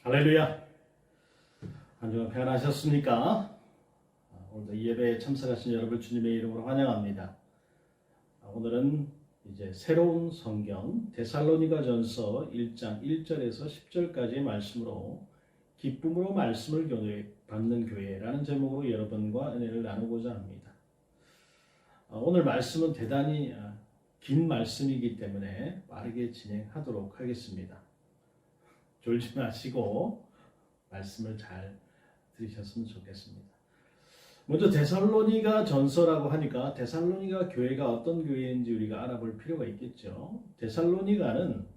할렐루야. 한 주간 평안하셨습니까? 오늘도 이 예배에 참석하신 여러분 주님의 이름으로 환영합니다. 오늘은 이제 새로운 성경 데살로니가전서 1장 1절에서 10절까지의 말씀으로 기쁨으로 말씀을 받는 교회라는 제목으로 여러분과 은혜를 나누고자 합니다. 오늘 말씀은 대단히 긴 말씀이기 때문에 빠르게 진행하도록 하겠습니다. 졸지 마시고 말씀을 잘 들으셨으면 좋겠습니다. 먼저 데살로니가 전서라고 하니까 데살로니가 교회가 어떤 교회인지 우리가 알아볼 필요가 있겠죠. 데살로니가는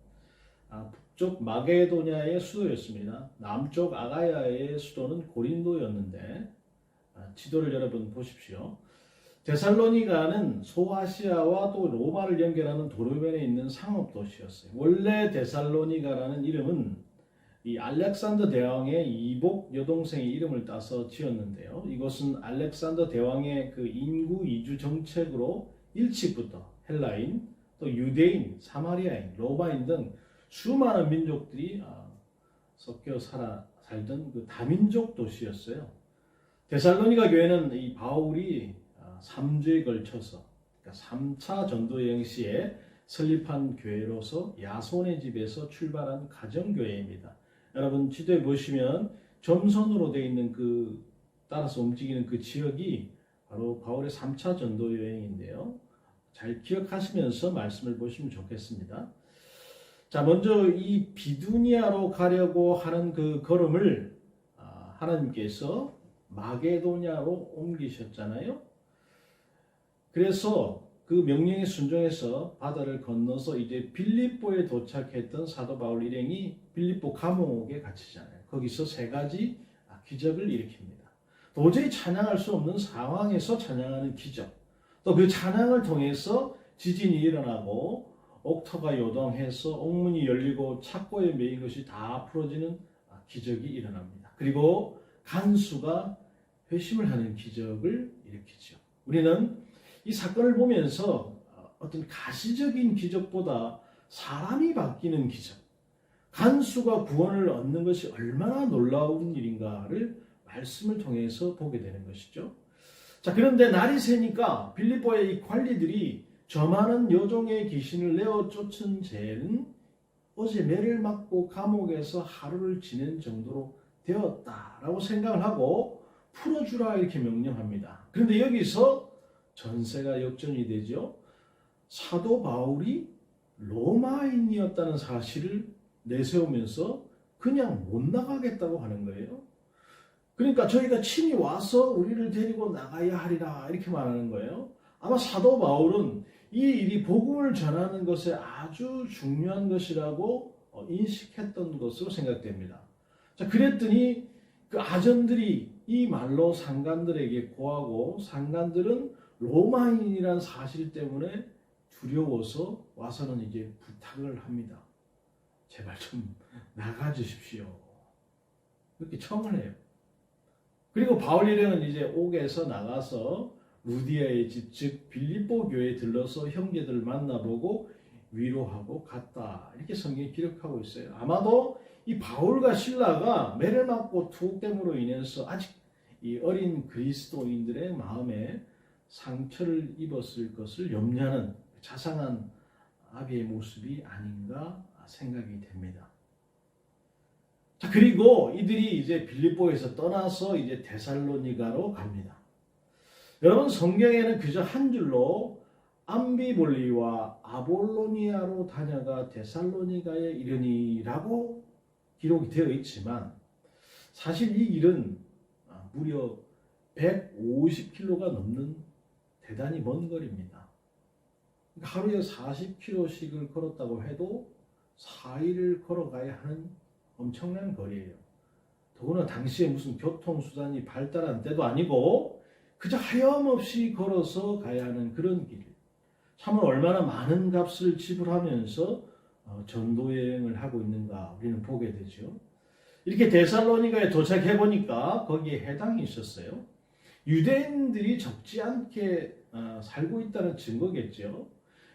북쪽 마게도냐의 수도였습니다. 남쪽 아가야의 수도는 고린도였는데 지도를 여러분 보십시오. 데살로니가는 소아시아와 또 로마를 연결하는 도로변에 있는 상업 도시였어요. 원래 데살로니가라는 이름은 이 알렉산더 대왕의 이복 여동생의 이름을 따서 지었는데요. 이것은 알렉산더 대왕의 그 인구 이주 정책으로 일찍부터 헬라인, 또 유대인, 사마리아인, 로마인 등 수많은 민족들이 섞여 살던 그 다민족 도시였어요. 데살로니가 교회는 이 바울이 3주에 걸쳐서 그러니까 3차 전도 여행 시에 설립한 교회로서 야손의 집에서 출발한 가정교회입니다. 여러분 지도에 보시면 점선으로 되어 있는 따라서 움직이는 그 지역이 바로 바울의 3차 전도 여행인데요. 잘 기억하시면서 말씀을 보시면 좋겠습니다. 자, 먼저 이 비두니아로 가려고 하는 그 걸음을 하나님께서 마게도냐로 옮기셨잖아요. 그래서 그 명령에 순종해서 바다를 건너서 이제 빌립보에 도착했던 사도 바울 일행이 빌립보 감옥에 갇히잖아요. 거기서 세 가지 기적을 일으킵니다. 도저히 찬양할 수 없는 상황에서 찬양하는 기적. 또 그 찬양을 통해서 지진이 일어나고 옥토가 요동해서 옥문이 열리고 착고에 매인 것이 다 풀어지는 기적이 일어납니다. 그리고 간수가 회심을 하는 기적을 일으키죠. 우리는 이 사건을 보면서 어떤 가시적인 기적보다 사람이 바뀌는 기적, 간수가 구원을 얻는 것이 얼마나 놀라운 일인가를 말씀을 통해서 보게 되는 것이죠. 자, 그런데 날이 새니까 빌립보의 이 관리들이 저 많은 여종의 귀신을 내어 쫓은 죄는 어제 매를 맞고 감옥에서 하루를 지낸 정도로 되었다라고 생각을 하고 풀어주라 이렇게 명령합니다. 그런데 여기서 전세가 역전이 되죠. 사도 바울이 로마인이었다는 사실을 내세우면서 그냥 못 나가겠다고 하는 거예요. 그러니까 저희가 친히 와서 우리를 데리고 나가야 하리라 이렇게 말하는 거예요. 아마 사도 바울은 이 일이 복음을 전하는 것에 아주 중요한 것이라고 인식했던 것으로 생각됩니다. 자, 그랬더니 그 아전들이 이 말로 상관들에게 고하고 상관들은 로마인이라는 사실 때문에 두려워서 와서는 이제 부탁을 합니다. 제발 좀 나가주십시오. 이렇게 청을 해요. 그리고 바울 일행은 이제 옥에서 나가서 루디아의 집, 즉 빌립보 교회에 들러서 형제들을 만나보고 위로하고 갔다. 이렇게 성경이 기록하고 있어요. 아마도 이 바울과 실라가 매를 맞고 투옥됨으로 인해서 아직 이 어린 그리스도인들의 마음에 상처를 입었을 것을 염려하는 자상한 아비의 모습이 아닌가 생각이 됩니다. 자, 그리고 이들이 이제 빌립보에서 떠나서 이제 데살로니가로 갑니다. 여러분 성경에는 그저 한 줄로 암비볼리와 아볼로니아로 다녀가 데살로니가에 이르니라고 기록이 되어 있지만 사실 이 길은 무려 150km가 넘는 대단히 먼 거리입니다. 하루에 40km씩을 걸었다고 해도 4일을 걸어가야 하는 엄청난 거리예요. 더구나 당시에 무슨 교통수단이 발달한 때도 아니고 그저 하염없이 걸어서 가야 하는 그런 길. 참으로 얼마나 많은 값을 지불하면서 전도여행을 하고 있는가 우리는 보게 되죠. 이렇게 데살로니가에 도착해 보니까 거기에 해당이 있었어요. 유대인들이 적지 않게 살고 있다는 증거겠죠.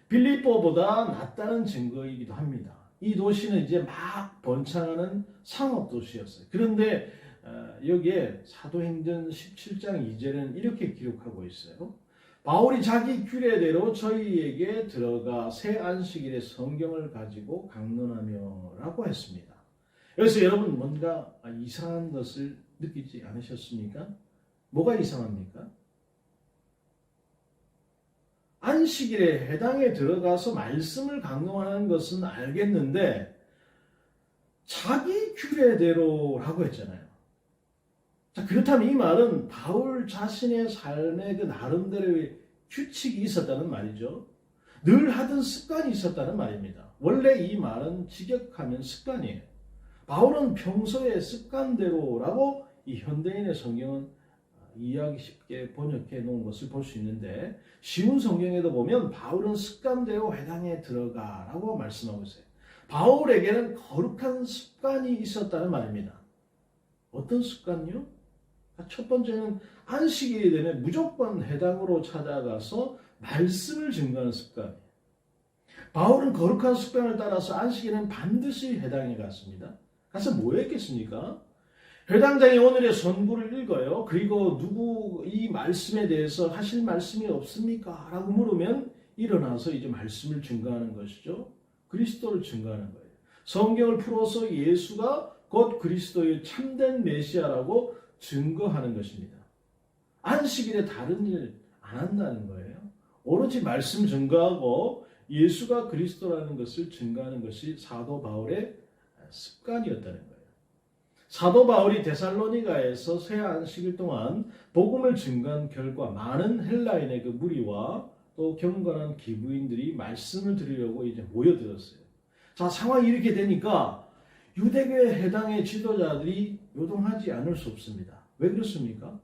빌립보보다 낫다는 증거이기도 합니다. 이 도시는 이제 막 번창하는 상업 도시였어요. 그런데 여기에 사도행전 17장 2절은 이렇게 기록하고 있어요. 바울이 자기 규례대로 저희에게 들어가 새 안식일에 성경을 가지고 강론하며 라고 했습니다. 그래서 여러분 뭔가 이상한 것을 느끼지 않으셨습니까? 뭐가 이상합니까? 안식일에 해당에 들어가서 말씀을 강론하는 것은 알겠는데 자기 규례대로라고 했잖아요. 자, 그렇다면 이 말은 바울 자신의 삶의 그 나름대로의 규칙이 있었다는 말이죠. 늘 하던 습관이 있었다는 말입니다. 원래 이 말은 직역하면 습관이에요. 바울은 평소의 습관대로라고 이 현대인의 성경은 이해하기 쉽게 번역해 놓은 것을 볼 수 있는데 쉬운 성경에도 보면 바울은 습관대로 회당에 들어가라고 말씀하고 있어요. 바울에게는 거룩한 습관이 있었다는 말입니다. 어떤 습관이요? 첫 번째는 안식일이 되면 무조건 회당으로 찾아가서 말씀을 증거하는 습관이에요. 바울은 거룩한 습관을 따라서 안식일은 반드시 회당에 갔습니다. 가서 뭐 했겠습니까? 회당장이 오늘의 선구를 읽어요. 그리고 누구 이 말씀에 대해서 하실 말씀이 없습니까? 라고 물으면 일어나서 이제 말씀을 증거하는 것이죠. 그리스도를 증거하는 거예요. 성경을 풀어서 예수가 곧 그리스도의 참된 메시아라고 증거하는 것입니다. 안식일에 다른 일 안 한다는 거예요. 오로지 말씀 증거하고 예수가 그리스도라는 것을 증거하는 것이 사도 바울의 습관이었다는 거예요. 사도 바울이 데살로니가에서 새 안식일 동안 복음을 증거한 결과 많은 헬라인의 그 무리와 또 경건한 기부인들이 말씀을 들으려고 이제 모여들었어요. 자, 상황이 이렇게 되니까 유대교의 해당의 지도자들이 요동하지 않을 수 없습니다. 왜 그렇습니까?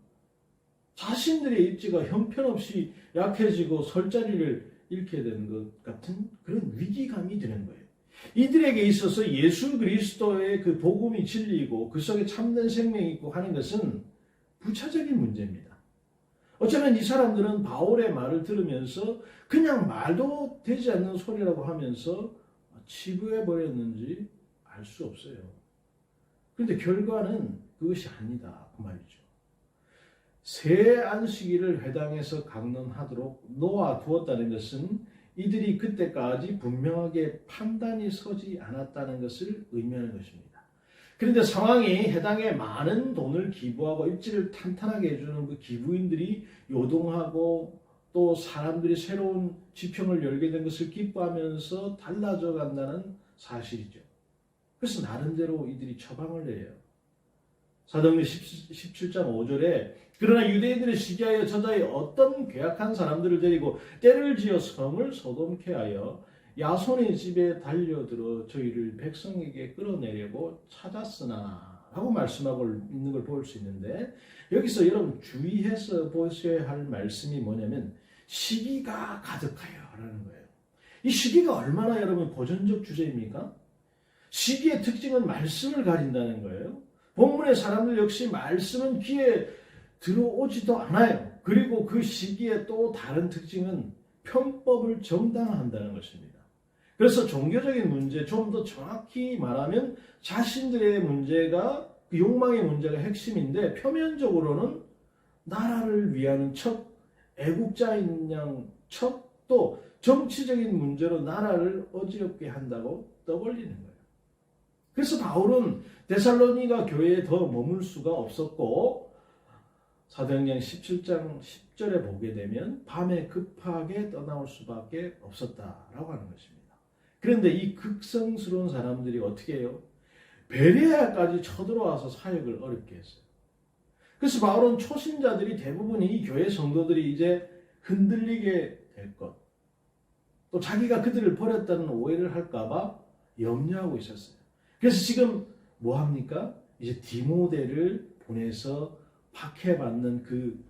자신들의 입지가 형편없이 약해지고 설 자리를 잃게 되는 것 같은 그런 위기감이 드는 거예요. 이들에게 있어서 예수 그리스도의 그 복음이 진리이고 그 속에 참된 생명이 있고 하는 것은 부차적인 문제입니다. 어쩌면 이 사람들은 바울의 말을 들으면서 그냥 말도 되지 않는 소리라고 하면서 치부해버렸는지 알 수 없어요. 그런데 결과는 그것이 아니다 그 말이죠. 새 안식일을 회당에서 강론하도록 놓아두었다는 것은 이들이 그때까지 분명하게 판단이 서지 않았다는 것을 의미하는 것입니다. 그런데 상황이 해당에 많은 돈을 기부하고 입지를 탄탄하게 해주는 그 기부인들이 요동하고 또 사람들이 새로운 지평을 열게 된 것을 기뻐하면서 달라져 간다는 사실이죠. 그래서 나름대로 이들이 처방을 내요. 사도행전 17장 5절에 그러나 유대인들의 시기하여 저자의 어떤 괴악한 사람들을 데리고 때를 지어 성을 소돔케 하여 야손의 집에 달려들어 저희를 백성에게 끌어내려고 찾았으나 라고 말씀하고 있는 걸 볼 수 있는데 여기서 여러분 주의해서 보셔야 할 말씀이 뭐냐면 시기가 가득하여 라는 거예요. 이 시기가 얼마나 여러분 고전적 주제입니까? 시기의 특징은 말씀을 가린다는 거예요. 본문의 사람들 역시 말씀은 귀에 들어오지도 않아요. 그리고 그 시기에 또 다른 특징은 편법을 정당화한다는 것입니다. 그래서 종교적인 문제, 좀 더 정확히 말하면 자신들의 문제가 그 욕망의 문제가 핵심인데 표면적으로는 나라를 위하는 척, 애국자인 양 척, 또 정치적인 문제로 나라를 어지럽게 한다고 떠벌리는 거예요. 그래서 바울은 데살로니가 교회에 더 머물 수가 없었고 사도행전 17장 10절에 보게 되면 밤에 급하게 떠나올 수밖에 없었다라고 하는 것입니다. 그런데 이 극성스러운 사람들이 어떻게 해요? 베레아까지 쳐들어와서 사역을 어렵게 했어요. 그래서 바울은 초신자들이 대부분 이 교회 성도들이 이제 흔들리게 될 것, 또 자기가 그들을 버렸다는 오해를 할까봐 염려하고 있었어요. 그래서 지금 뭐 합니까? 이제 디모데를 보내서 박해받는 그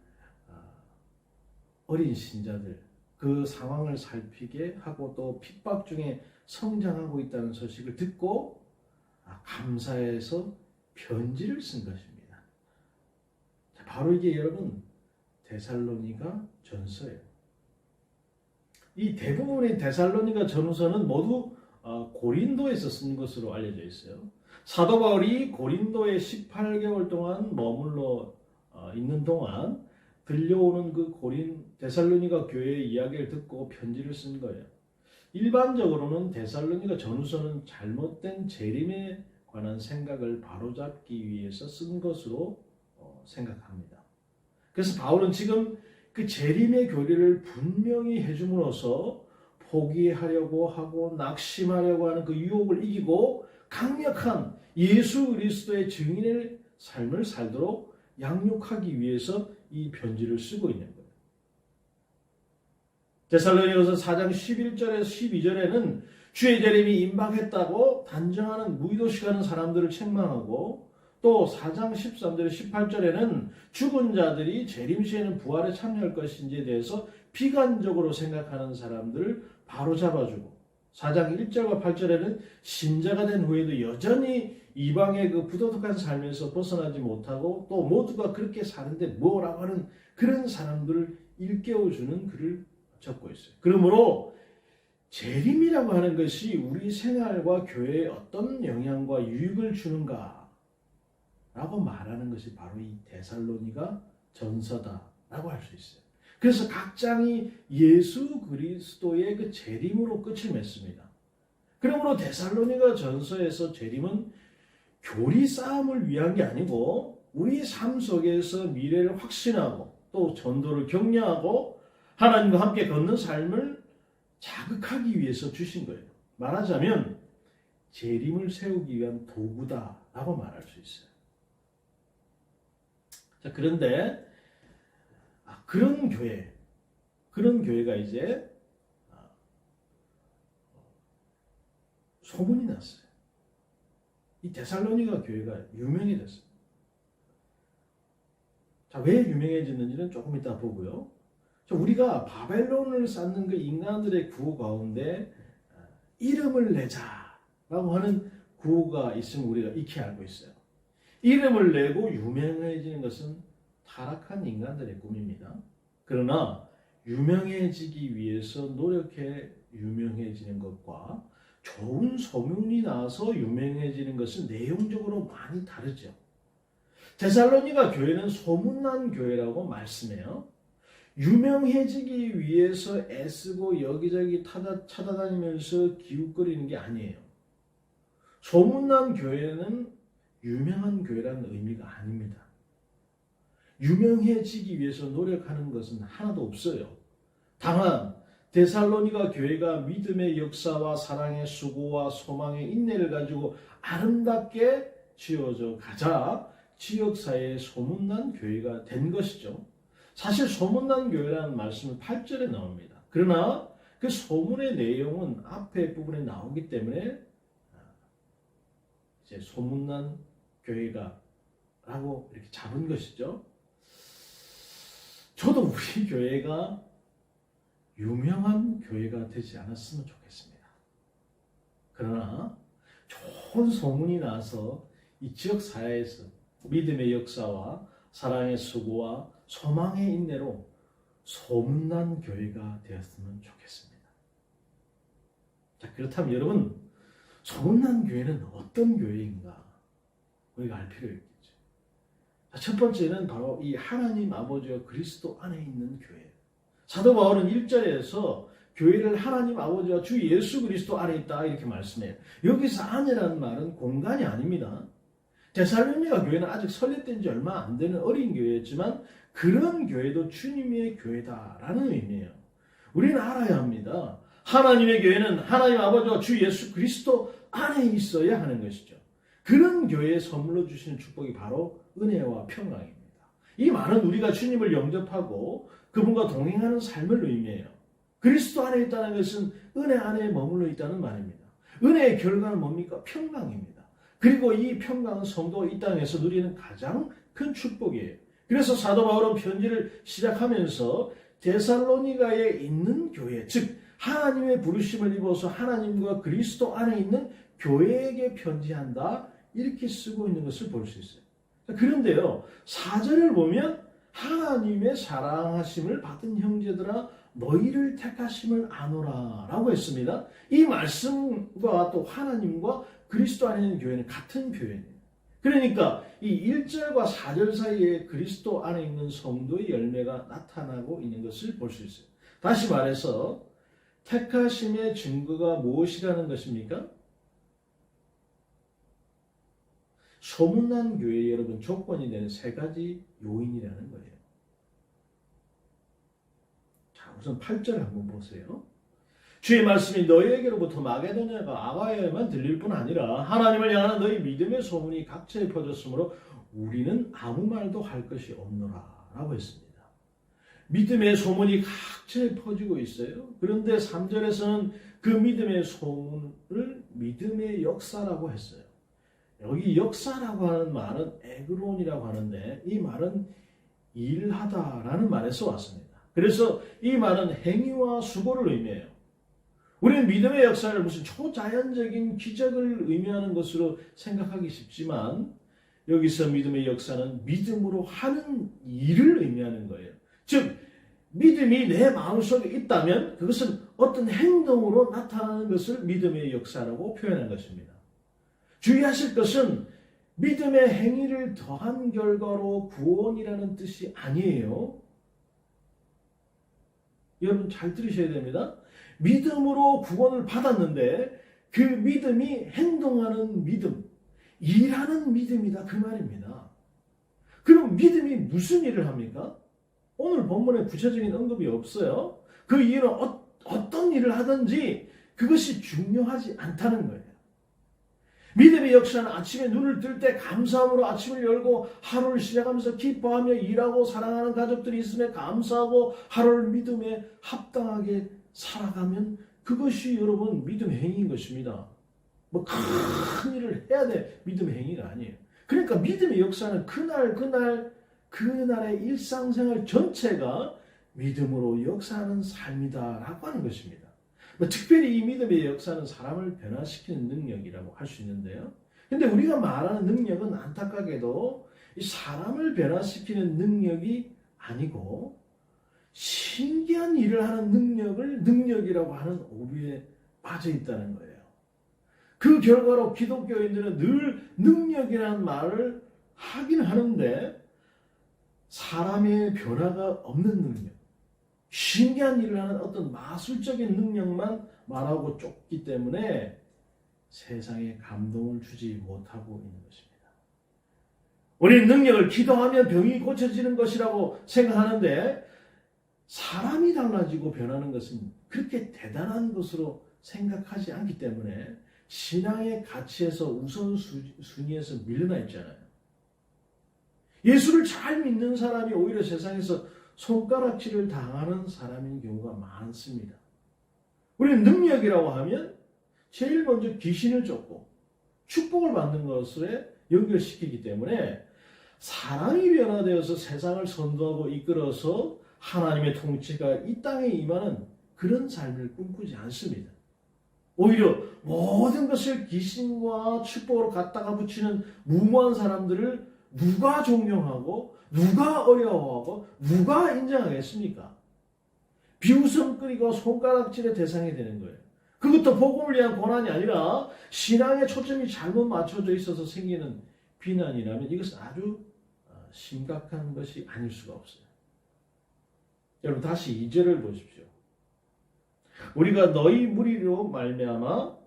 어린 신자들, 그 상황을 살피게 하고 또 핍박 중에 성장하고 있다는 소식을 듣고 감사해서 편지를 쓴 것입니다. 바로 이게 여러분 데살로니가 전서예요. 이 대부분의 데살로니가 전서는 모두 고린도에서 쓴 것으로 알려져 있어요. 사도 바울이 고린도에 18개월 동안 머물러 있는 동안 들려오는 그 데살로니가 교회의 이야기를 듣고 편지를 쓴 거예요. 일반적으로는 데살로니가 전후서는 잘못된 재림에 관한 생각을 바로잡기 위해서 쓴 것으로 생각합니다. 그래서 바울은 지금 그 재림의 교리를 분명히 해줌으로써 포기하려고 하고 낙심하려고 하는 그 유혹을 이기고 강력한 예수 그리스도의 증인의 삶을 살도록 양육하기 위해서 이 편지를 쓰고 있는 거예요. 데살로니가서 4장 11절에서 12절에는 주의 재림이 임박했다고 단정하는 무의도식하는 사람들을 책망하고, 또 4장 13절에서 18절에는 죽은 자들이 재림 시에는 부활에 참여할 것인지에 대해서 비관적으로 생각하는 사람들을 바로잡아주고, 4장 1절과 8절에는 신자가 된 후에도 여전히 이방의 그 부도덕한 삶에서 벗어나지 못하고 또 모두가 그렇게 사는데 뭐라고 하는 그런 사람들을 일깨워주는 글을 적고 있어요. 그러므로 재림이라고 하는 것이 우리 생활과 교회에 어떤 영향과 유익을 주는가 라고 말하는 것이 바로 이 데살로니가 전서다라고 할 수 있어요. 그래서 각 장이 예수 그리스도의 그 재림으로 끝을 맺습니다. 그러므로 데살로니가 전서에서 재림은 교리 싸움을 위한 게 아니고 우리 삶 속에서 미래를 확신하고 또 전도를 격려하고 하나님과 함께 걷는 삶을 자극하기 위해서 주신 거예요. 말하자면 재림을 세우기 위한 도구다라고 말할 수 있어요. 자, 그런데 그런 교회가 이제 소문이 났어요. 이 데살로니가 교회가 유명해졌어요. 자, 왜 유명해졌는지는 조금 이따 보고요. 자, 우리가 바벨론을 쌓는 그 인간들의 구호 가운데 이름을 내자라고 하는 구호가 있으면 우리가 익히 알고 있어요. 이름을 내고 유명해지는 것은 타락한 인간들의 꿈입니다. 그러나 유명해지기 위해서 노력해 유명해지는 것과 좋은 소문이 나서 유명해지는 것은 내용적으로 많이 다르죠. 데살로니가 교회는 소문난 교회라고 말씀해요. 유명해지기 위해서 애쓰고 여기저기 찾아다니면서 기웃거리는 게 아니에요. 소문난 교회는 유명한 교회라는 의미가 아닙니다. 유명해지기 위해서 노력하는 것은 하나도 없어요. 다만 데살로니가 교회가 믿음의 역사와 사랑의 수고와 소망의 인내를 가지고 아름답게 지어져 가자 지역사회에 소문난 교회가 된 것이죠. 사실 소문난 교회라는 말씀은 8절에 나옵니다. 그러나 그 소문의 내용은 앞에 부분에 나오기 때문에 이제 소문난 교회가 라고 이렇게 잡은 것이죠. 저도 우리 교회가 유명한 교회가 되지 않았으면 좋겠습니다. 그러나 좋은 소문이 나서 이 지역 사회에서 믿음의 역사와 사랑의 수고와 소망의 인내로 소문난 교회가 되었으면 좋겠습니다. 자, 그렇다면 여러분, 소문난 교회는 어떤 교회인가 우리가 알 필요가 있겠죠. 자, 첫 번째는 바로 이 하나님 아버지와 그리스도 안에 있는 교회. 사도 바울은 1절에서 교회를 하나님 아버지와 주 예수 그리스도 안에 있다 이렇게 말씀해요. 여기서 안이라는 말은 공간이 아닙니다. 데살로니가 교회는 아직 설립된 지 얼마 안 되는 어린 교회였지만 그런 교회도 주님의 교회다라는 의미예요. 우리는 알아야 합니다. 하나님의 교회는 하나님 아버지와 주 예수 그리스도 안에 있어야 하는 것이죠. 그런 교회에 선물로 주시는 축복이 바로 은혜와 평강입니다. 이 말은 우리가 주님을 영접하고 그분과 동행하는 삶을 의미해요. 그리스도 안에 있다는 것은 은혜 안에 머물러 있다는 말입니다. 은혜의 결과는 뭡니까? 평강입니다. 그리고 이 평강은 성도가 이 땅에서 누리는 가장 큰 축복이에요. 그래서 사도 바울은 편지를 시작하면서 데살로니가에 있는 교회, 즉 하나님의 부르심을 입어서 하나님과 그리스도 안에 있는 교회에게 편지한다 이렇게 쓰고 있는 것을 볼 수 있어요. 그런데요, 4절을 보면 하나님의 사랑하심을 받은 형제들아 너희를 택하심을 아노라 라고 했습니다. 이 말씀과 또 하나님과 그리스도 안에 있는 교회는 같은 표현이에요. 그러니까 이 1절과 4절 사이에 그리스도 안에 있는 성도의 열매가 나타나고 있는 것을 볼 수 있어요. 다시 말해서 택하심의 증거가 무엇이라는 것입니까? 소문난 교회 여러분 조건이 되는 세 가지 요인이라는 거예요. 자, 우선 8절 한번 보세요. 주의 말씀이 너희에게로부터 마게도냐가 아가야에만 들릴 뿐 아니라 하나님을 향하는 너희 믿음의 소문이 각처에 퍼졌으므로 우리는 아무 말도 할 것이 없노라 라고 했습니다. 믿음의 소문이 각처에 퍼지고 있어요. 그런데 3절에서는 그 믿음의 소문을 믿음의 역사라고 했어요. 여기 역사라고 하는 말은 에그론이라고 하는데 이 말은 일하다라는 말에서 왔습니다. 그래서 이 말은 행위와 수고를 의미해요. 우리는 믿음의 역사를 무슨 초자연적인 기적을 의미하는 것으로 생각하기 쉽지만 여기서 믿음의 역사는 믿음으로 하는 일을 의미하는 거예요. 즉 믿음이 내 마음속에 있다면 그것은 어떤 행동으로 나타나는 것을 믿음의 역사라고 표현한 것입니다. 주의하실 것은 믿음의 행위를 더한 결과로 구원이라는 뜻이 아니에요. 여러분 잘 들으셔야 됩니다. 믿음으로 구원을 받았는데 그 믿음이 행동하는 믿음, 일하는 믿음이다 그 말입니다. 그럼 믿음이 무슨 일을 합니까? 오늘 본문에 구체적인 언급이 없어요. 그 이유는 어떤 일을 하든지 그것이 중요하지 않다는 거예요. 믿음의 역사는 아침에 눈을 뜰 때 감사함으로 아침을 열고 하루를 시작하면서 기뻐하며 일하고 사랑하는 가족들이 있음에 감사하고 하루를 믿음에 합당하게 살아가면 그것이 여러분 믿음의 행위인 것입니다. 뭐 큰 일을 해야 돼 믿음의 행위가 아니에요. 그러니까 믿음의 역사는 그날의 일상생활 전체가 믿음으로 역사하는 삶이다라고 하는 것입니다. 특별히 이 믿음의 역사는 사람을 변화시키는 능력이라고 할 수 있는데요. 근데 우리가 말하는 능력은 안타깝게도 이 사람을 변화시키는 능력이 아니고 신기한 일을 하는 능력을 능력이라고 하는 오류에 빠져 있다는 거예요. 그 결과로 기독교인들은 늘 능력이라는 말을 하긴 하는데 사람의 변화가 없는 능력, 신기한 일을 하는 어떤 마술적인 능력만 말하고 쫓기 때문에 세상에 감동을 주지 못하고 있는 것입니다. 우리는 능력을 기도하면 병이 고쳐지는 것이라고 생각하는데 사람이 달라지고 변하는 것은 그렇게 대단한 것으로 생각하지 않기 때문에 신앙의 가치에서 우선순위에서 밀려나 있잖아요. 예수를 잘 믿는 사람이 오히려 세상에서 손가락질을 당하는 사람인 경우가 많습니다. 우리는 능력이라고 하면 제일 먼저 귀신을 쫓고 축복을 받는 것에 연결시키기 때문에 사람이 변화되어서 세상을 선도하고 이끌어서 하나님의 통치가 이 땅에 임하는 그런 삶을 꿈꾸지 않습니다. 오히려 모든 것을 귀신과 축복으로 갖다가 붙이는 무모한 사람들을 누가 존경하고 누가 어려워하고 누가 인정하겠습니까? 비웃음거리고 손가락질의 대상이 되는 거예요. 그것도 복음을 위한 고난이 아니라 신앙의 초점이 잘못 맞춰져 있어서 생기는 비난이라면 이것은 아주 심각한 것이 아닐 수가 없어요. 여러분 다시 2절을 보십시오. 우리가 너희 무리로 말미암아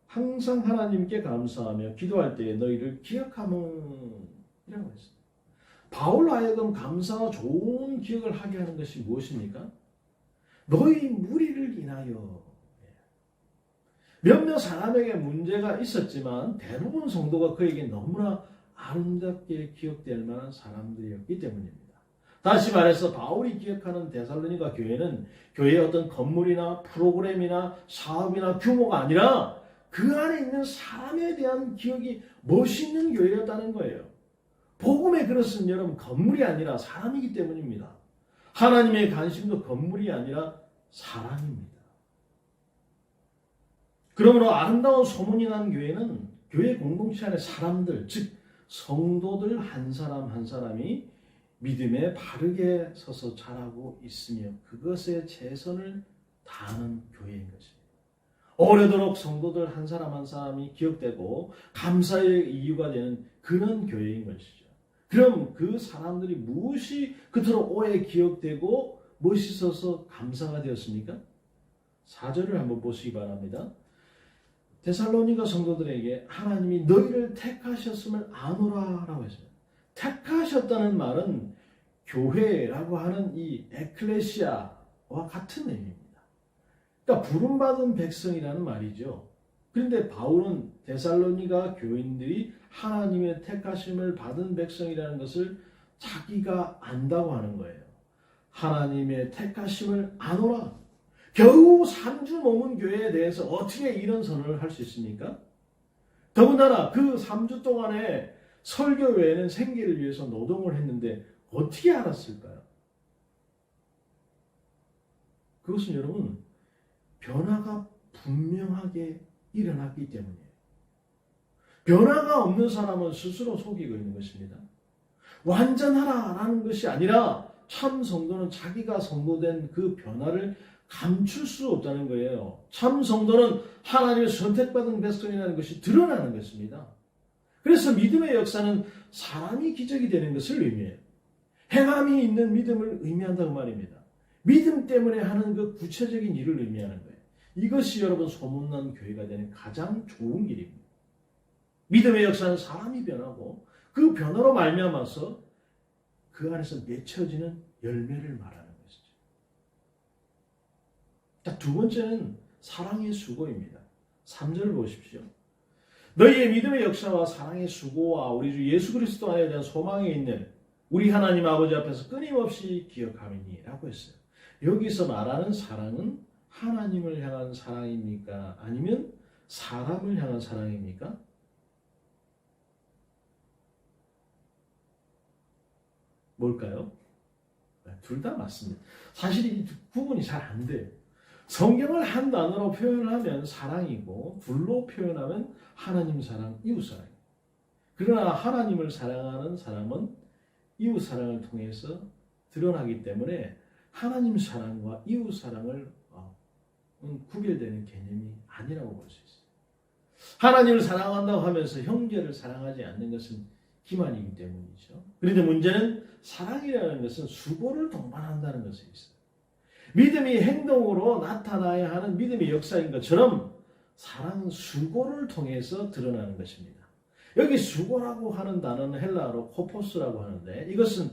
항상 하나님께 감사하며 기도할 때에 너희를 기억하면 이라고 했습니다. 바울로 하여금 감사와 좋은 기억을 하게 하는 것이 무엇입니까? 너희 무리를 인하여. 몇몇 사람에게 문제가 있었지만 대부분 성도가 그에게 너무나 아름답게 기억될 만한 사람들이었기 때문입니다. 다시 말해서 바울이 기억하는 데살로니가 교회는 교회의 어떤 건물이나 프로그램이나 사업이나 규모가 아니라 그 안에 있는 사람에 대한 기억이 멋있는 교회였다는 거예요. 복음의 그릇은 여러분 건물이 아니라 사람이기 때문입니다. 하나님의 관심도 건물이 아니라 사람입니다. 그러므로 아름다운 소문이 난 교회는 교회 공동체 안의 사람들, 즉 성도들 한 사람 한 사람이 믿음에 바르게 서서 자라고 있으며 그것에 최선을 다하는 교회인 것입니다. 오래도록 성도들 한 사람 한 사람이 기억되고 감사의 이유가 되는 그런 교회인 것이죠. 그럼 그 사람들이 무엇이 그토록 오래 기억되고 멋있어서 감사가 되었습니까? 4절을 한번 보시기 바랍니다. 데살로니가 성도들에게 하나님이 너희를 택하셨음을 아노라 라고 했습니다. 택하셨다는 말은 교회라고 하는 이 에클레시아와 같은 의미입니다. 그러니까 부름받은 백성이라는 말이죠. 그런데 바울은 데살로니가 교인들이 하나님의 택하심을 받은 백성이라는 것을 자기가 안다고 하는 거예요. 하나님의 택하심을 아노라. 겨우 3주 머문 교회에 대해서 어떻게 이런 선언을 할 수 있습니까? 더군다나 그 3주 동안에 설교 외에는 생계를 위해서 노동을 했는데 어떻게 알았을까요? 그것은 여러분 변화가 분명하게 일어났기 때문이에요. 변화가 없는 사람은 스스로 속이고 있는 것입니다. 완전하라라는 것이 아니라 참 성도는 자기가 성도된 그 변화를 감출 수 없다는 거예요. 참 성도는 하나님의 선택받은 백성이라는 것이 드러나는 것입니다. 그래서 믿음의 역사는 사람이 기적이 되는 것을 의미해요. 행함이 있는 믿음을 의미한다고 말입니다. 믿음 때문에 하는 그 구체적인 일을 의미하는 거예요. 이것이 여러분 소문난 교회가 되는 가장 좋은 길입니다. 믿음의 역사는 사람이 변하고 그 변화로 말미암아서 그 안에서 맺혀지는 열매를 말하는 것이죠. 자, 두 번째는 사랑의 수고입니다. 3절을 보십시오. 너희의 믿음의 역사와 사랑의 수고와 우리 주 예수 그리스도 안에 대한 소망에 있는 우리 하나님 아버지 앞에서 끊임없이 기억함이니 라고 했어요. 여기서 말하는 사랑은 하나님을 향한 사랑입니까? 아니면 사람을 향한 사랑입니까? 뭘까요? 둘 다 맞습니다. 사실 이 구분이 잘 안 돼요. 성경을 한 단어로 표현하면 사랑이고 둘로 표현하면 하나님 사랑, 이웃 사랑입니다. 그러나 하나님을 사랑하는 사람은 이웃 사랑을 통해서 드러나기 때문에 하나님 사랑과 이웃 사랑을 구별되는 개념이 아니라고 볼 수 있어요. 하나님을 사랑한다고 하면서 형제를 사랑하지 않는 것은 기만이기 때문이죠. 그런데 문제는 사랑이라는 것은 수고를 동반한다는 것이 있어요. 믿음이 행동으로 나타나야 하는 믿음의 역사인 것처럼 사랑은 수고를 통해서 드러나는 것입니다. 여기 수고라고 하는 단어는 헬라어로 코포스라고 하는데 이것은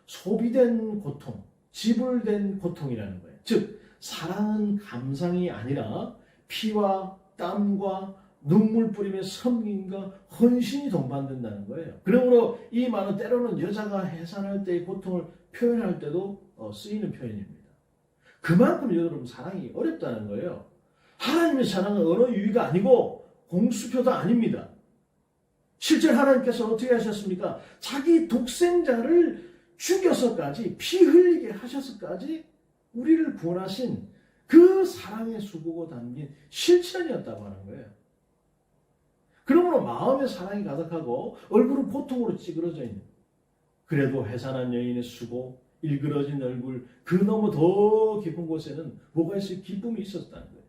소비된 고통, 지불된 고통이라는 거예요. 즉 사랑은 감상이 아니라 피와 땀과 눈물 뿌림의 섬김과 헌신이 동반된다는 거예요. 그러므로 이 말은 때로는 여자가 해산할 때의 고통을 표현할 때도 쓰이는 표현입니다. 그만큼 여러분 사랑이 어렵다는 거예요. 하나님의 사랑은 언어 유희가 아니고 공수표도 아닙니다. 실제 하나님께서 어떻게 하셨습니까? 자기 독생자를 죽여서까지 피 흘리게 하셔서까지 우리를 구원하신 그 사랑의 수고가 담긴 실천이었다고 하는 거예요. 그러므로 마음에 사랑이 가득하고 얼굴은 고통으로 찌그러져 있는, 그래도 해산한 여인의 수고, 일그러진 얼굴, 그 너무 더 깊은 곳에는 뭐가 있어요? 기쁨이 있었다는 거예요.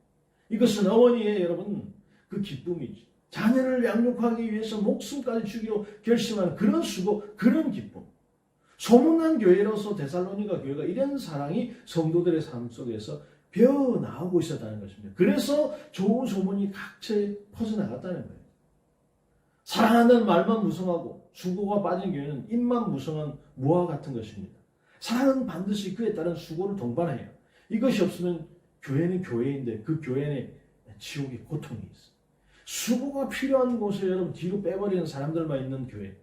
이것은 어머니의 여러분 그 기쁨이죠. 자녀를 양육하기 위해서 목숨까지 주기로 결심한 그런 수고, 그런 기쁨. 소문난 교회로서 데살로니가 교회가 이런 사랑이 성도들의 삶 속에서 배어 나오고 있었다는 것입니다. 그래서 좋은 소문이 각처에 퍼져나갔다는 거예요. 사랑한다는 말만 무성하고 수고가 빠진 교회는 입만 무성한 무화 같은 것입니다. 사랑은 반드시 그에 따른 수고를 동반해요. 이것이 없으면 교회는 교회인데 그 교회 안에 지옥의 고통이 있어요. 수고가 필요한 곳에 여러분 뒤로 빼버리는 사람들만 있는 교회,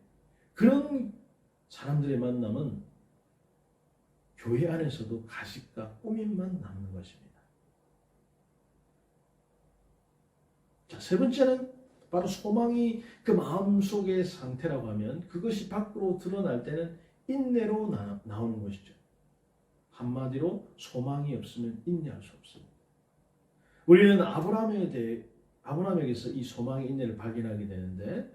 그런 사람들의 만남은 교회 안에서도 가식과 꾸밈만 남는 것입니다. 자, 세 번째는 바로 소망이 그 마음속의 상태라고 하면 그것이 밖으로 드러날 때는 인내로 나오는 것이죠. 한마디로 소망이 없으면 인내할 수 없습니다. 우리는 아브라함에게서 이 소망의 인내를 발견하게 되는데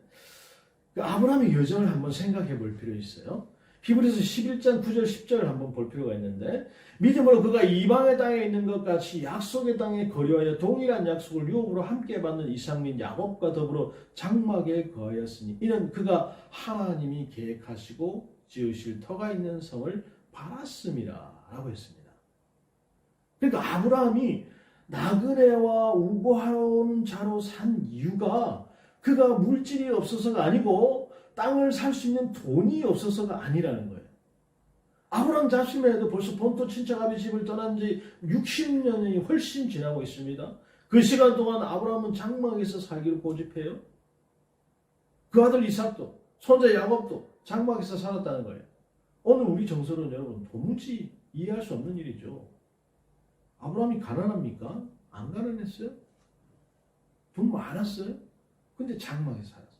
그 아브라함의 여정을 한번 생각해 볼 필요 있어요. 히브리서 11장 9절 10절을 한번 볼 필요가 있는데 믿음으로 그가 이방의 땅에 있는 것 같이 약속의 땅에 거류하여 동일한 약속을 유업으로 함께 받는 이삭 및 야곱과 더불어 장막에 거하였으니 이는 그가 하나님이 계획하시고 지으실 터가 있는 성을 바랐음이라 라고 했습니다. 그러니까 아브라함이 나그네와 우고하는 자로 산 이유가 그가 물질이 없어서가 아니고 땅을 살 수 있는 돈이 없어서가 아니라는 거예요. 아브라함 자신만 해도 벌써 본토 친척 아비 집을 떠난 지 60년이 훨씬 지나고 있습니다. 그 시간 동안 아브라함은 장막에서 살기를 고집해요. 그 아들 이삭도 손자 야곱도 장막에서 살았다는 거예요. 오늘 우리 정서는 여러분 도무지 이해할 수 없는 일이죠. 아브라함이 가난합니까? 안 가난했어요? 돈 많았어요? 근데 장막에 살았어요.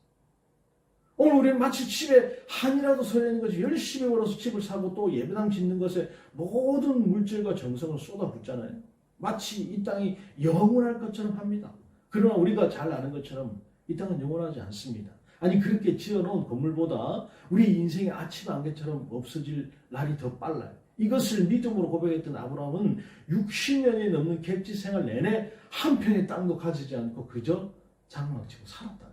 오늘 우리는 마치 집에 한이라도 서려는 것이 열심히 벌어서 집을 사고 또 예배당 짓는 것에 모든 물질과 정성을 쏟아붓잖아요. 마치 이 땅이 영원할 것처럼 합니다. 그러나 우리가 잘 아는 것처럼 이 땅은 영원하지 않습니다. 아니 그렇게 지어놓은 건물보다 우리 인생의 아침 안개처럼 없어질 날이 더 빨라요. 이것을 믿음으로 고백했던 아브라함은 60년이 넘는 객지 생활 내내 한 평의 땅도 가지지 않고 그저 장막치고 살았다는 거죠.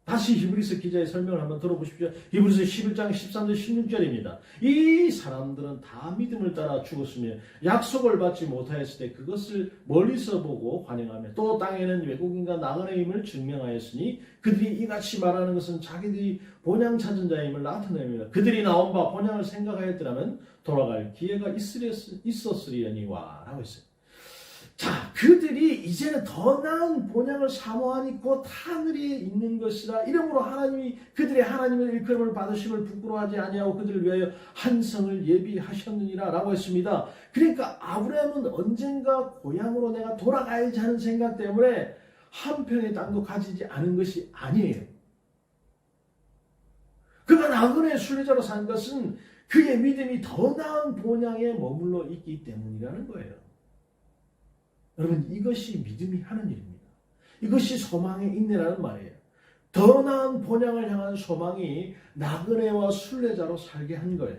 다시 히브리서 기자의 설명을 한번 들어보십시오. 히브리서 11장 13절 16절입니다. 이 사람들은 다 믿음을 따라 죽었으며 약속을 받지 못하였을 때 그것을 멀리서 보고 환영하며 또 땅에는 외국인과 나그네임을 증명하였으니 그들이 이같이 말하는 것은 자기들이 본향 찾은 자임을 나타냅니다. 그들이 나온 바 본향을 생각하였더라면 돌아갈 기회가 있었으리니와 라고 했어요. 자, 그들이 이제는 더 나은 본향을 사모하니 곧 하늘에 있는 것이라 이러므로 하나님이 그들의 하나님의 일컬음을 받으심을 부끄러워하지 아니하고 그들을 위하여 한 성을 예비하셨느니라 라고 했습니다. 그러니까 아브라함은 언젠가 고향으로 내가 돌아가야지 하는 생각 때문에 한 평의 땅도 가지지 않은 것이 아니에요. 그가 나그네 순례자로 산 것은 그의 믿음이 더 나은 본향에 머물러 있기 때문이라는 거예요. 여러분 이것이 믿음이 하는 일입니다. 이것이 소망의 인내라는 말이에요. 더 나은 본향을 향한 소망이 나그네와 순례자로 살게 한 거예요.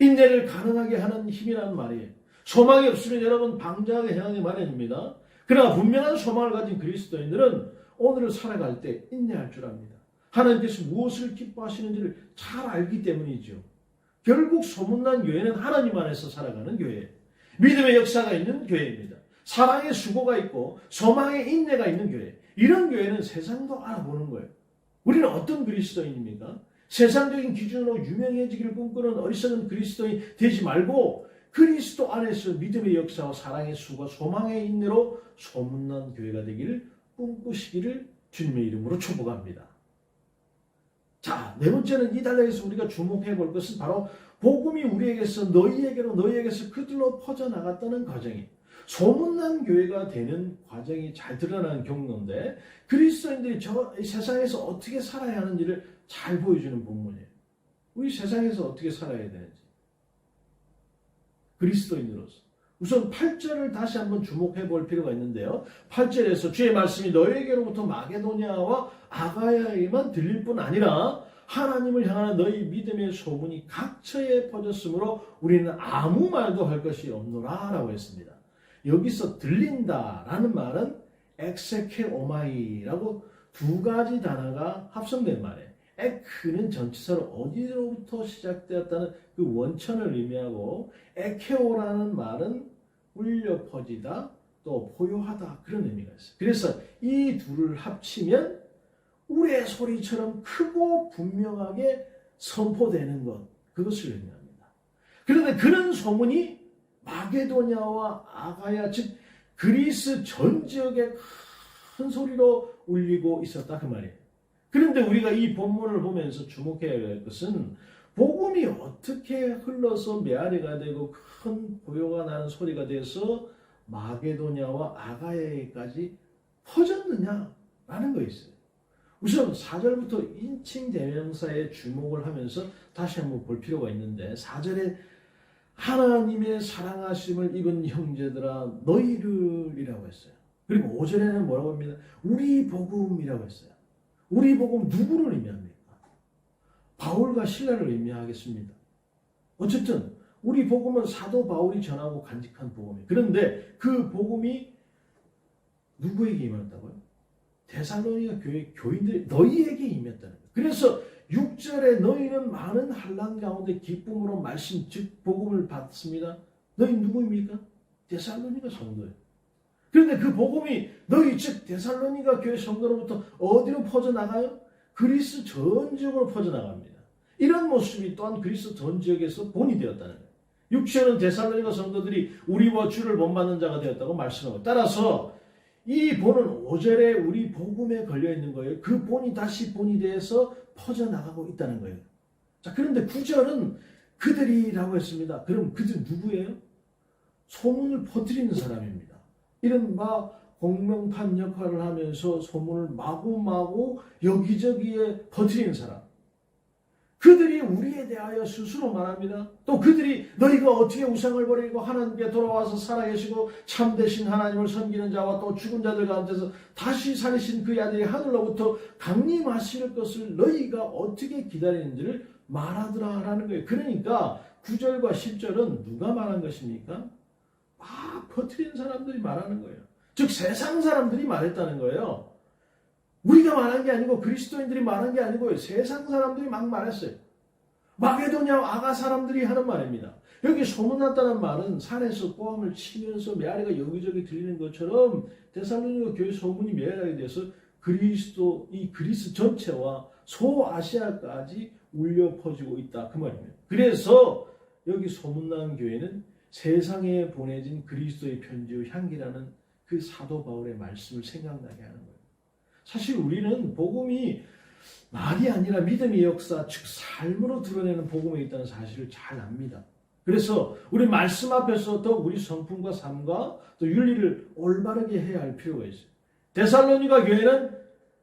인내를 가능하게 하는 힘이라는 말이에요. 소망이 없으면 여러분 방자하게 행하기 마련입니다. 그러나 분명한 소망을 가진 그리스도인들은 오늘을 살아갈 때 인내할 줄 압니다. 하나님께서 무엇을 기뻐하시는지를 잘 알기 때문이죠. 결국 소문난 교회는 하나님 안에서 살아가는 교회예요. 믿음의 역사가 있는 교회입니다. 사랑의 수고가 있고 소망의 인내가 있는 교회. 이런 교회는 세상도 알아보는 거예요. 우리는 어떤 그리스도인입니까? 세상적인 기준으로 유명해지기를 꿈꾸는 어리석은 그리스도인 되지 말고 그리스도 안에서 믿음의 역사와 사랑의 수고와 소망의 인내로 소문난 교회가 되기를 꿈꾸시기를 주님의 이름으로 축복합니다. 자, 네 번째는 이 단락에서 우리가 주목해 볼 것은 바로 복음이 우리에게서 너희에게서 그들로 퍼져나갔다는 과정이에요. 소문난 교회가 되는 과정이 잘 드러나는 경로인데 그리스도인들이 저 세상에서 어떻게 살아야 하는지를 잘 보여주는 본문이에요. 우리 세상에서 어떻게 살아야 되는지. 그리스도인으로서. 우선 8절을 다시 한번 주목해 볼 필요가 있는데요. 8절에서 주의 말씀이 너희에게로부터 마게도냐와 아가야에만 들릴 뿐 아니라 하나님을 향하는 너희 믿음의 소문이 각처에 퍼졌으므로 우리는 아무 말도 할 것이 없노라 라고 했습니다. 여기서 들린다라는 말은 엑세케오마이라고 두 가지 단어가 합성된 말이에요. 에크는 전치사로 어디로부터 시작되었다는 그 원천을 의미하고 에케오라는 말은 울려 퍼지다 또 포효하다 그런 의미가 있어요. 그래서 이 둘을 합치면 우레 소리처럼 크고 분명하게 선포되는 것 그것을 의미합니다. 그런데 그런 소문이 마게도냐와 아가야 즉 그리스 전 지역에 큰 소리로 울리고 있었다 그 말이에요. 그런데 우리가 이 본문을 보면서 주목해야 할 것은 복음이 어떻게 흘러서 메아리가 되고 큰 고요가 나는 소리가 돼서 마게도냐와 아가야에까지 퍼졌느냐라는 거 있어요. 우선 4절부터 인칭 대명사에 주목을 하면서 다시 한번 볼 필요가 있는데 4절에 하나님의 사랑하심을 입은 형제들아 너희를이라고 했어요. 그리고 5절에는 뭐라고 합니다? 우리 복음이라고 했어요. 우리 복음 누구를 의미합니까? 바울과 신라를 의미하겠습니다. 어쨌든 우리 복음은 사도 바울이 전하고 간직한 복음이에요. 그런데 그 복음이 누구에게 임했다고요? 데살로니가 교회 교인들이 너희에게 임했다는 거예요. 그래서 6절에 너희는 많은 환난 가운데 기쁨으로 말씀 즉 복음을 받습니다. 너희 누구입니까? 데살로니가 성도예요. 그런데 그 복음이 너희 즉 데살로니가 교회 성도로부터 어디로 퍼져나가요? 그리스 전 지역으로 퍼져나갑니다. 이런 모습이 또한 그리스 전 지역에서 본이 되었다는 거예요. 6절은 데살로니가 성도들이 우리와 주를 본받는 자가 되었다고 말씀하고, 따라서 이 본은 5절에 우리 복음에 걸려있는 거예요. 그 본이 다시 본이 돼서 퍼져나가고 있다는 거예요. 자, 그런데 9절은 그들이라고 했습니다. 그럼 그들 누구예요? 소문을 퍼뜨리는 사람입니다. 이른바 공명판 역할을 하면서 소문을 마구마구 여기저기에 퍼뜨리는 사람. 그들이 우리에 대하여 스스로 말합니다. 또 그들이 너희가 어떻게 우상을 버리고 하나님께 돌아와서 살아계시고 참되신 하나님을 섬기는 자와 또 죽은 자들 가운데서 다시 살리신 그의 아들이 하늘로부터 강림하실 것을 너희가 어떻게 기다리는지를 말하더라라는 거예요. 그러니까 9절과 10절은 누가 말한 것입니까? 막 퍼뜨리는 사람들이 말하는 거예요. 즉 세상 사람들이 말했다는 거예요. 우리가 말한 게 아니고 그리스도인들이 말한 게 아니고 세상 사람들이 막 말했어요. 마게도냐 아가 사람들이 하는 말입니다. 여기 소문났다는 말은 산에서 꼬함을 치면서 메아리가 여기저기 들리는 것처럼 데살로니가 교회 소문이 메아리가 돼서 그리스 전체와 소아시아까지 울려 퍼지고 있다 그 말입니다. 그래서 여기 소문난 교회는 세상에 보내진 그리스도의 편지의 향기라는 그 사도 바울의 말씀을 생각나게 하는 거예요. 사실 우리는 복음이 말이 아니라 믿음의 역사, 즉 삶으로 드러내는 복음에 있다는 사실을 잘 압니다. 그래서 우리 말씀 앞에서 더 우리 성품과 삶과 또 윤리를 올바르게 해야 할 필요가 있어요. 데살로니가 교회는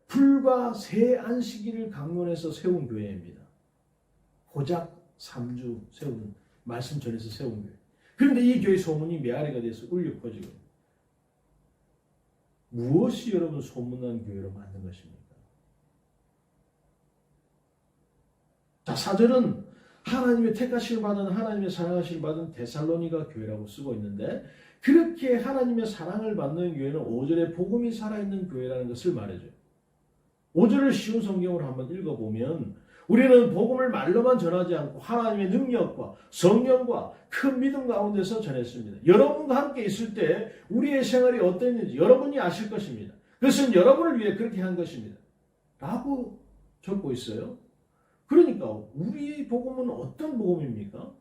불과 새 안식일을 강론해서 세운 교회입니다. 고작 3주 세운 말씀 전에서 세운 교회. 그런데 이 교회 소문이 메아리가 돼서 울려 퍼지고 무엇이 여러분 소문난 교회로 만든 것입니까? 자, 4절은 하나님의 택하심을 받은 하나님의 사랑하심을 받은 데살로니가 교회라고 쓰고 있는데 그렇게 하나님의 사랑을 받는 교회는 5절에 복음이 살아있는 교회라는 것을 말해줘요. 5절을 쉬운 성경으로 한번 읽어보면 우리는 복음을 말로만 전하지 않고 하나님의 능력과 성령과 큰 믿음 가운데서 전했습니다. 여러분과 함께 있을 때 우리의 생활이 어땠는지 여러분이 아실 것입니다. 그것은 여러분을 위해 그렇게 한 것입니다. 라고 적고 있어요. 그러니까 우리의 복음은 어떤 복음입니까?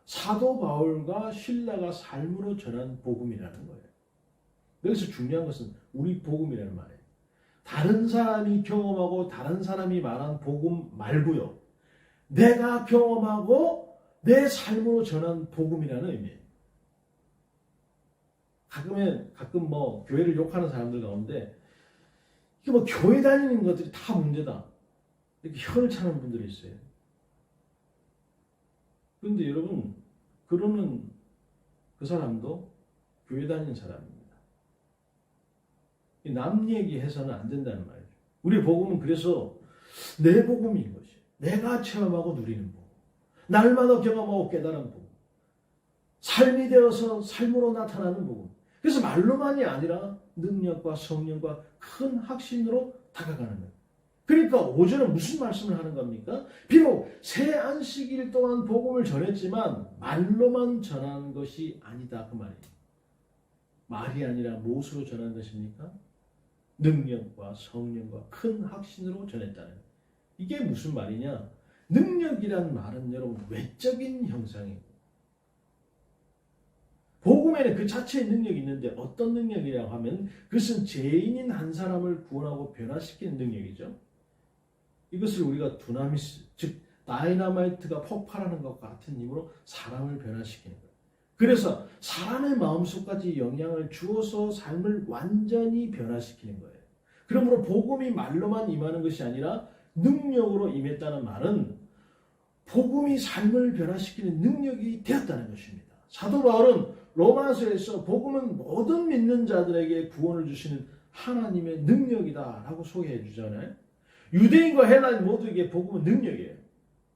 사도 바울과 신라가 삶으로 전한 복음이라는 거예요. 여기서 중요한 것은 우리 복음이라는 말이에요. 다른 사람이 경험하고 다른 사람이 말한 복음 말고요. 내가 경험하고 내 삶으로 전한 복음이라는 의미예요. 가끔 교회를 욕하는 사람들 가운데 이게 교회 다니는 것들이 다 문제다. 이렇게 혀를 차는 분들이 있어요. 그런데 여러분, 그러는 그 사람도 교회 다니는 사람입니다. 남 얘기해서는 안 된다는 말이죠. 우리 복음은 그래서 내 복음인 것이에요. 내가 체험하고 누리는 복음. 날마다 경험하고 깨달은 복음. 삶이 되어서 삶으로 나타나는 복음. 그래서 말로만이 아니라 능력과 성령과 큰 확신으로 다가가는 거예요. 그러니까 5절은 무슨 말씀을 하는 겁니까? 비록 새 안식일 동안 복음을 전했지만 말로만 전한 것이 아니다 그 말이에요. 말이 아니라 무엇으로 전한 것입니까? 능력과 성령과 큰 확신으로 전했다는 거예요. 이게 무슨 말이냐? 능력이란 말은 여러분 외적인 형상이에요. 복음에는 그 자체의 능력이 있는데 어떤 능력이라고 하면 그것은 죄인인 한 사람을 구원하고 변화시키는 능력이죠. 이것을 우리가 두나미스, 즉 다이너마이트가 폭발하는 것 같은 힘으로 사람을 변화시키는 거예요. 그래서 사람의 마음속까지 영향을 주어서 삶을 완전히 변화시키는 거예요. 그러므로 복음이 말로만 임하는 것이 아니라 능력으로 임했다는 말은 복음이 삶을 변화시키는 능력이 되었다는 것입니다. 사도 바울은 로마서에서 복음은 모든 믿는 자들에게 구원을 주시는 하나님의 능력이다 라고 소개해 주잖아요. 유대인과 헬라인 모두에게 복음은 능력이에요.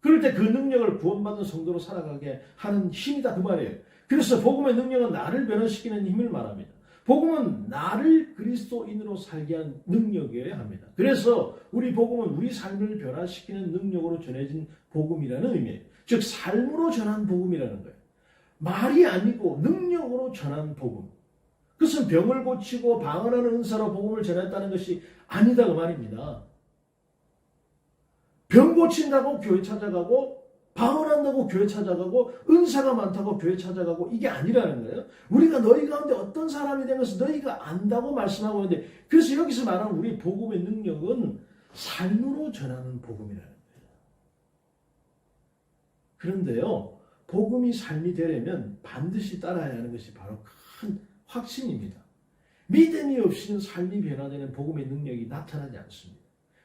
그럴 때 그 능력을 구원받은 성도로 살아가게 하는 힘이다 그 말이에요. 그래서 복음의 능력은 나를 변화시키는 힘을 말합니다. 복음은 나를 그리스도인으로 살게 한 능력이어야 합니다. 그래서 우리 복음은 우리 삶을 변화시키는 능력으로 전해진 복음이라는 의미예요. 즉 삶으로 전한 복음이라는 거예요. 말이 아니고 능력으로 전한 복음. 그것은 병을 고치고 방언하는 은사로 복음을 전했다는 것이 아니다 그 말입니다. 병 고친다고 교회 찾아가고 방언한다고 교회 찾아가고 은사가 많다고 교회 찾아가고 이게 아니라는 거예요. 우리가 너희 가운데 어떤 사람이 된 것을 너희가 안다고 말씀하고 있는데 그래서 여기서 말하는 우리 복음의 능력은 삶으로 전하는 복음이라는 거예요. 그런데요. 복음이 삶이 되려면 반드시 따라야 하는 것이 바로 큰 확신입니다. 믿음이 없이는 삶이 변화되는 복음의 능력이 나타나지 않습니다.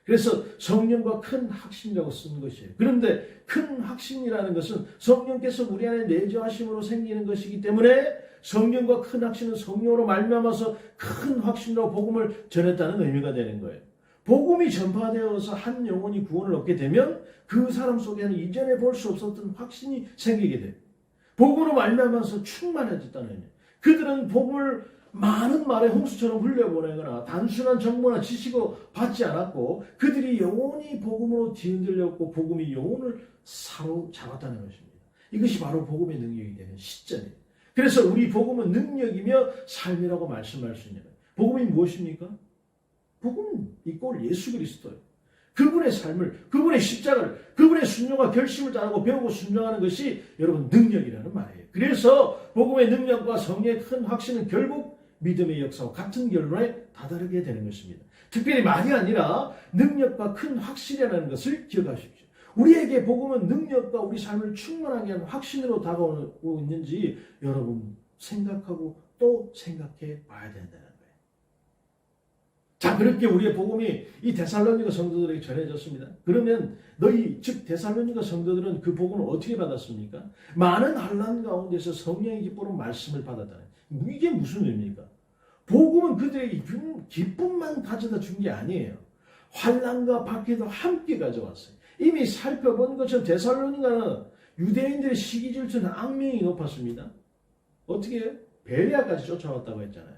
그래서 성령과 큰 확신이라고 쓰는 것이에요. 그런데 큰 확신이라는 것은 성령께서 우리 안에 내주하심으로 생기는 것이기 때문에 성령과 큰 확신은 성령으로 말미암아서 큰 확신으로 복음을 전했다는 의미가 되는 거예요. 복음이 전파되어서 한 영혼이 구원을 얻게 되면 그 사람 속에는 이전에 볼 수 없었던 확신이 생기게 돼요. 복음으로 말미암아서 충만해졌다는 의미예요. 그들은 복음을 많은 말의 홍수처럼 흘려보내거나 단순한 정보나 지식을 받지 않았고 그들이 영원히 복음으로 뒤흔들렸고 복음이 영혼을 사로잡았다는 것입니다. 이것이 바로 복음의 능력이 되는 시점이에요. 그래서 우리 복음은 능력이며 삶이라고 말씀할 수 있는 거예요. 복음이 무엇입니까? 복음은 이꼴 예수 그리스도예요. 그분의 삶을, 그분의 십자가를, 그분의 순종과 결심을 따르고 배우고 순종하는 것이 여러분 능력이라는 말이에요. 그래서 복음의 능력과 성령의 큰 확신은 결국 믿음의 역사와 같은 결론에 다다르게 되는 것입니다. 특별히 말이 아니라 능력과 큰 확신이라는 것을 기억하십시오. 우리에게 복음은 능력과 우리 삶을 충만하게 하는 확신으로 다가오고 있는지 여러분 생각하고 또 생각해 봐야 된다는 거예요. 자, 그렇게 우리의 복음이 이 데살로니가 성도들에게 전해졌습니다. 그러면 너희 즉 데살로니가 성도들은 그 복음을 어떻게 받았습니까? 많은 환난 가운데서 성령의 기쁨으로 말씀을 받았다는 이게 무슨 의미입니까? 복음은 그들에게 기쁨만 가져다 준 게 아니에요. 환난과 박해도 함께 가져왔어요. 이미 살펴본 것처럼 데살로니가는 유대인들의 시기 질투는 악명이 높았습니다. 어떻게 해요? 베레아까지 쫓아왔다고 했잖아요.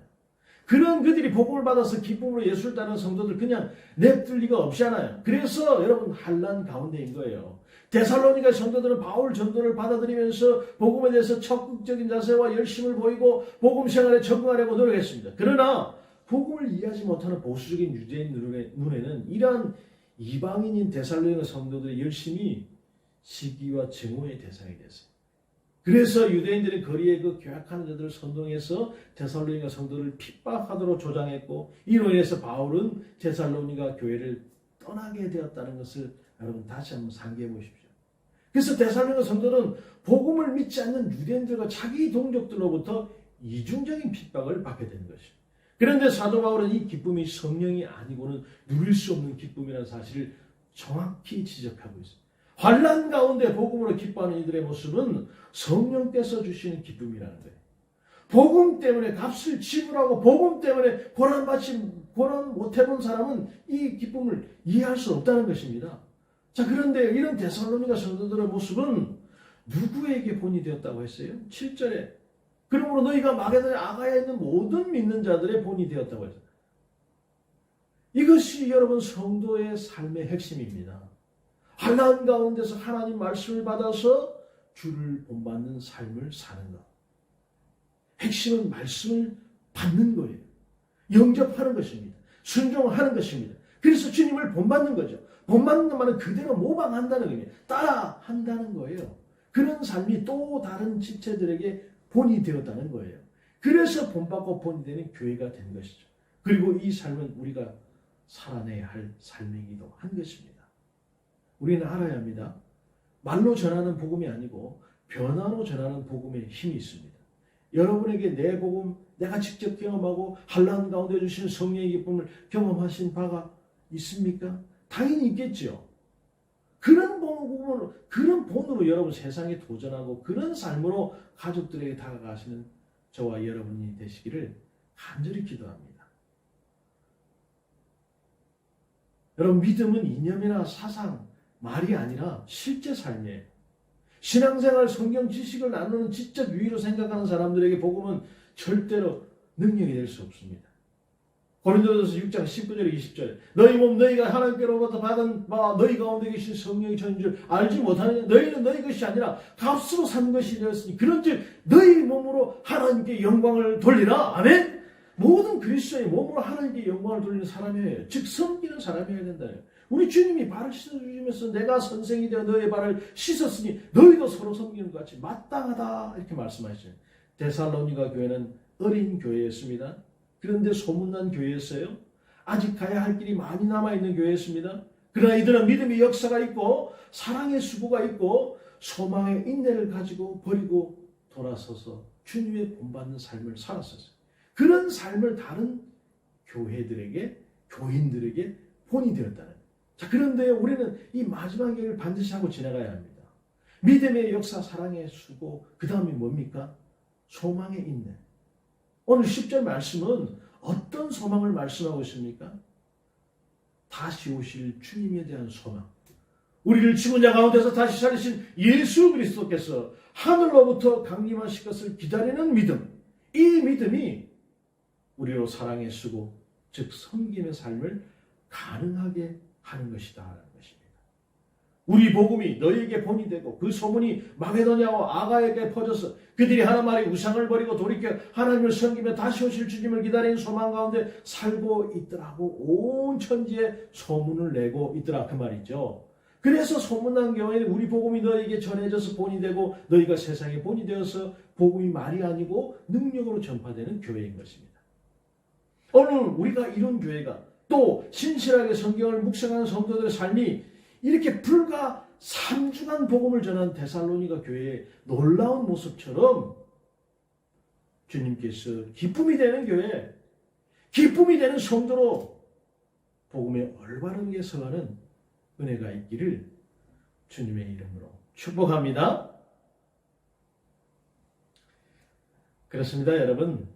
그런 그들이 복음을 받아서 기쁨으로 예수를 따르는 성도들 그냥 냅둘 리가 없잖아요. 그래서 여러분 환난 가운데인 거예요. 데살로니가 성도들은 바울 전도를 받아들이면서 복음에 대해서 적극적인 자세와 열심을 보이고 복음 생활에 적응하려고 노력했습니다. 그러나 복음을 이해하지 못하는 보수적인 유대인 눈에는 이러한 이방인인 데살로니가 성도들의 열심이 시기와 증오의 대상이 됐어요. 그래서 유대인들이 거리에 그 교약하는 자들을 선동해서 데살로니가 성도를 핍박하도록 조장했고 이로 인해서 바울은 데살로니가 교회를 떠나게 되었다는 것을 여러분 다시 한번 상기해 보십시오. 그래서 데살로니가 성도는 복음을 믿지 않는 유대인들과 자기 동족들로부터 이중적인 핍박을 받게 되는 것입니다. 그런데 사도 바울은 이 기쁨이 성령이 아니고는 누릴 수 없는 기쁨이라는 사실을 정확히 지적하고 있습니다. 환난 가운데 복음으로 기뻐하는 이들의 모습은 성령께서 주시는 기쁨이라는 거예요. 복음 때문에 값을 지불하고 복음 때문에 고난 못 해본 사람은 이 기쁨을 이해할 수 없다는 것입니다. 자, 그런데 이런 데살로니가 성도들의 모습은 누구에게 본이 되었다고 했어요? 7절에 그러므로 너희가 마게도냐 아가야에 있는 모든 믿는 자들의 본이 되었다고 했어요. 이것이 여러분 성도의 삶의 핵심입니다. 환난 가운데서 하나님 말씀을 받아서 주를 본받는 삶을 사는 것. 핵심은 말씀을 받는 거예요. 영접하는 것입니다. 순종하는 것입니다. 그래서 주님을 본받는 거죠. 본받는 말은 그대로 모방한다는 의미예요. 따라한다는 거예요. 그런 삶이 또 다른 지체들에게 본이 되었다는 거예요. 그래서 본받고 본이 되는 교회가 된 것이죠. 그리고 이 삶은 우리가 살아내야 할 삶이기도 한 것입니다. 우리는 알아야 합니다. 말로 전하는 복음이 아니고 변화로 전하는 복음에 힘이 있습니다. 여러분에게 내 복음, 내가 직접 경험하고 환난 가운데 주시는 성령의 기쁨을 경험하신 바가 있습니까? 당연히 있겠죠. 그런 본으로 여러분 세상에 도전하고 그런 삶으로 가족들에게 다가가시는 저와 여러분이 되시기를 간절히 기도합니다. 여러분 믿음은 이념이나 사상, 말이 아니라 실제 삶이에요. 신앙생활 성경 지식을 나누는 지적 유의로 생각하는 사람들에게 복음은 절대로 능력이 될 수 없습니다. 고린도전서 6장 19절 20절 너희 몸 너희가 하나님께로부터 받은 바 너희 가운데 계신 성령이 전인 줄 알지 못하느냐 너희는 너희 것이 아니라 값으로 산 것이 되었으니 그런즉 너희 몸으로 하나님께 영광을 돌리라. 아멘. 모든 그리스도의 몸으로 하나님께 영광을 돌리는 사람이에요. 즉 섬기는 사람이어야 된다. 우리 주님이 발을 씻어주시면서 내가 선생이 되어 너의 발을 씻었으니 너희도 서로 섬기는 것 같이 마땅하다 이렇게 말씀하셨어요. 데살로니가 교회는 어린 교회였습니다. 그런데 소문난 교회였어요. 아직 가야 할 길이 많이 남아있는 교회였습니다. 그러나 이들은 믿음의 역사가 있고 사랑의 수고가 있고 소망의 인내를 가지고 버리고 돌아서서 주님의 본받는 삶을 살았었어요. 그런 삶을 다른 교회들에게 교인들에게 본이 되었다는 거예요. 자, 그런데 우리는 이 마지막 길을 반드시 하고 지나가야 합니다. 믿음의 역사, 사랑의 수고, 그 다음이 뭡니까? 소망의 인내. 오늘 10절 말씀은 어떤 소망을 말씀하고 있습니까? 다시 오실 주님에 대한 소망. 우리를 죽은 자 가운데서 다시 살리신 예수 그리스도께서 하늘로부터 강림하실 것을 기다리는 믿음. 이 믿음이 우리로 사랑의 수고, 즉 섬김의 삶을 가능하게 하는 것이다 라는 것입니다. 우리 복음이 너희에게 본이 되고 그 소문이 마게도냐와 아가에게 퍼져서 그들이 하나만의 우상을 버리고 돌이켜 하나님을 섬기며 다시 오실 주님을 기다리는 소망 가운데 살고 있더라고 온 천지에 소문을 내고 있더라 그 말이죠. 그래서 소문난 경우에 우리 복음이 너희에게 전해져서 본이 되고 너희가 세상에 본이 되어서 복음이 말이 아니고 능력으로 전파되는 교회인 것입니다. 오늘 우리가 이런 교회가 또 신실하게 성경을 묵상하는 성도들의 삶이 이렇게 불과 3주간 복음을 전한 데살로니가 교회의 놀라운 모습처럼 주님께서 기쁨이 되는 교회, 기쁨이 되는 성도로 복음에 올바르게 서가는 은혜가 있기를 주님의 이름으로 축복합니다. 그렇습니다, 여러분.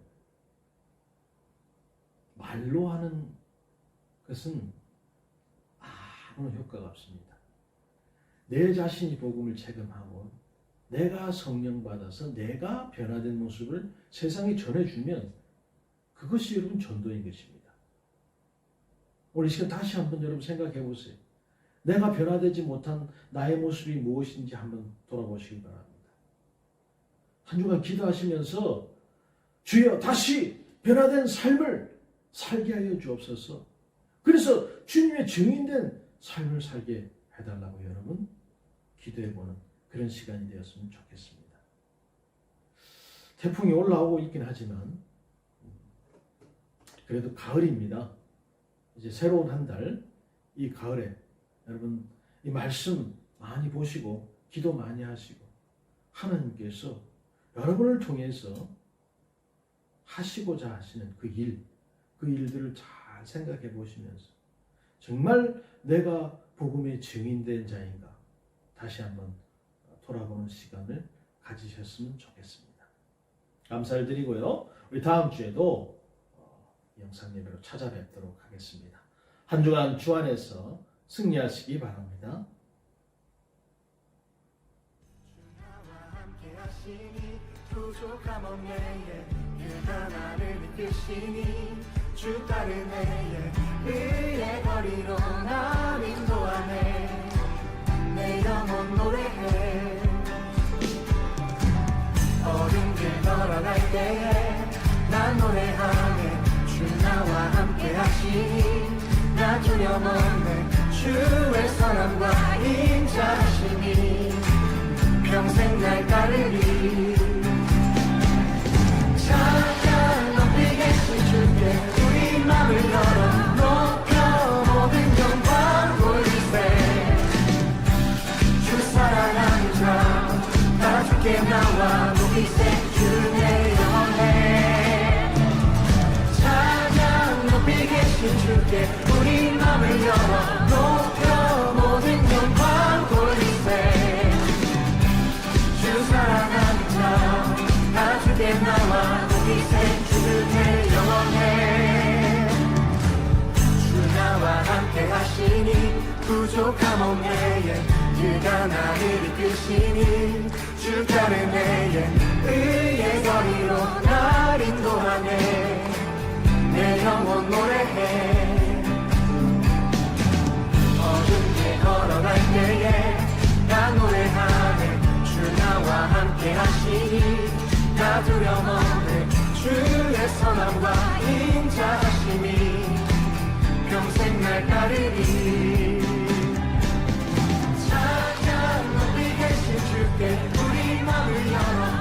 말로 하는 것은 아무런 효과가 없습니다. 내 자신이 복음을 체험하고 내가 성령 받아서 내가 변화된 모습을 세상에 전해주면 그것이 여러분 전도인 것입니다. 오늘 이 시간 다시 한번 여러분 생각해 보세요. 내가 변화되지 못한 나의 모습이 무엇인지 한번 돌아보시기 바랍니다. 한 주간 기도하시면서 주여 다시 변화된 삶을 살게 하여 주옵소서. 그래서 주님의 증인된 삶을 살게 해달라고 여러분 기도해보는 그런 시간이 되었으면 좋겠습니다. 태풍이 올라오고 있긴 하지만 그래도 가을입니다. 이제 새로운 한 달, 이 가을에 여러분 이 말씀 많이 보시고 기도 많이 하시고 하나님께서 여러분을 통해서 하시고자 하시는 그 일들을 잘 생각해 보시면서 정말 내가 복음의 증인된 자인가 다시 한번 돌아보는 시간을 가지셨으면 좋겠습니다. 감사를 드리고요. 우리 다음 주에도 영상 예배로 찾아뵙도록 하겠습니다. 한 주간 주 안에서 승리하시기 바랍니다. 부족함 없네 그가 나를 이끄시니 주 따르네 그의 거리로 날 인도하네 내 영혼 노래해 어린 길 걸어갈 때에 난 노래하네 주 나와 함께 하시니 나 두려움 없네 주의 사랑과 인자하심이 평생 날 따르리 찬양 높이 계신 주께 우리 맘을 열어 높여 모든 영광 돌리세 주 사랑하는 자 다 주께 나와 높이세 주내 영원해 찬양 높이 계신 주께 우리 맘을 열어 높여 모든 영광 돌리세 주 사랑하는 자 다 주께 나와 높이세 주내 영원해 주 나와 함께 하시니 부족한 몸매에 그가 나를 이끄시니 주가는 내에 의의 거리로 날 인도하네. 내 영혼 노래해. 어둡게 걸어갈 때에 나 노래하네. 주 나와 함께 하시니 나 두려움 없네. 주의 선함과 인자하심이 평생 날 따르리. 찬양 높이 계신 주께 우리 마음을 열어